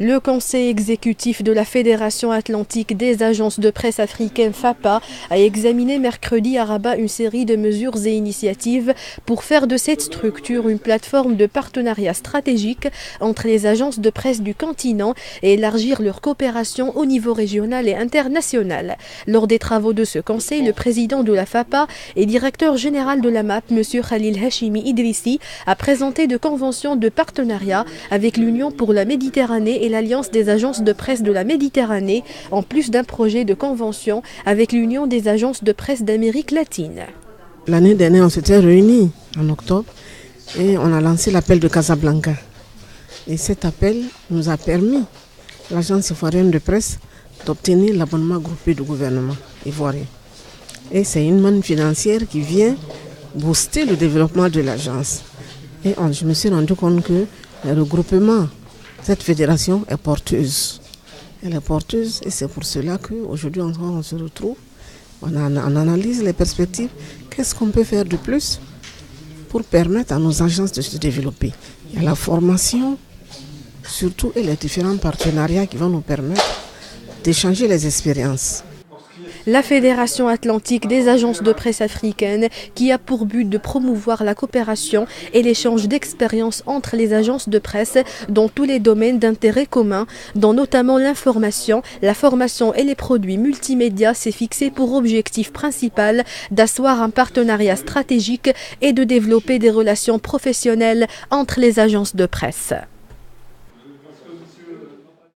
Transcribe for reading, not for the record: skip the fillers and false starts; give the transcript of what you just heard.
Le conseil exécutif de la Fédération atlantique des agences de presse africaines FAPA a examiné mercredi à Rabat une série de mesures et initiatives pour faire de cette structure une plateforme de partenariat stratégique entre les agences de presse du continent et élargir leur coopération au niveau régional et international. Lors des travaux de ce conseil, le président de la FAPA et directeur général de la MAP, M. Khalil Hashimi Idrissi, a présenté de conventions de partenariat avec l'Union pour la Méditerranée et l'Alliance des agences de presse de la Méditerranée, en plus d'un projet de convention avec l'Union des agences de presse d'Amérique latine. L'année dernière, on s'était réunis en octobre et on a lancé l'appel de Casablanca. Et cet appel nous a permis, l'agence ivoirienne de presse, d'obtenir l'abonnement groupé du gouvernement ivoirien. Et c'est une manne financière qui vient booster le développement de l'agence. Et je me suis rendu compte que le regroupement, cette fédération est porteuse. Elle est porteuse et c'est pour cela qu'aujourd'hui encore on se retrouve, on analyse les perspectives. Qu'est-ce qu'on peut faire de plus pour permettre à nos agences de se développer? Il y a la formation, surtout, et les différents partenariats qui vont nous permettre d'échanger les expériences. La Fédération atlantique des agences de presse africaines, qui a pour but de promouvoir la coopération et l'échange d'expériences entre les agences de presse dans tous les domaines d'intérêt commun, dont notamment l'information, la formation et les produits multimédia, s'est fixé pour objectif principal d'asseoir un partenariat stratégique et de développer des relations professionnelles entre les agences de presse.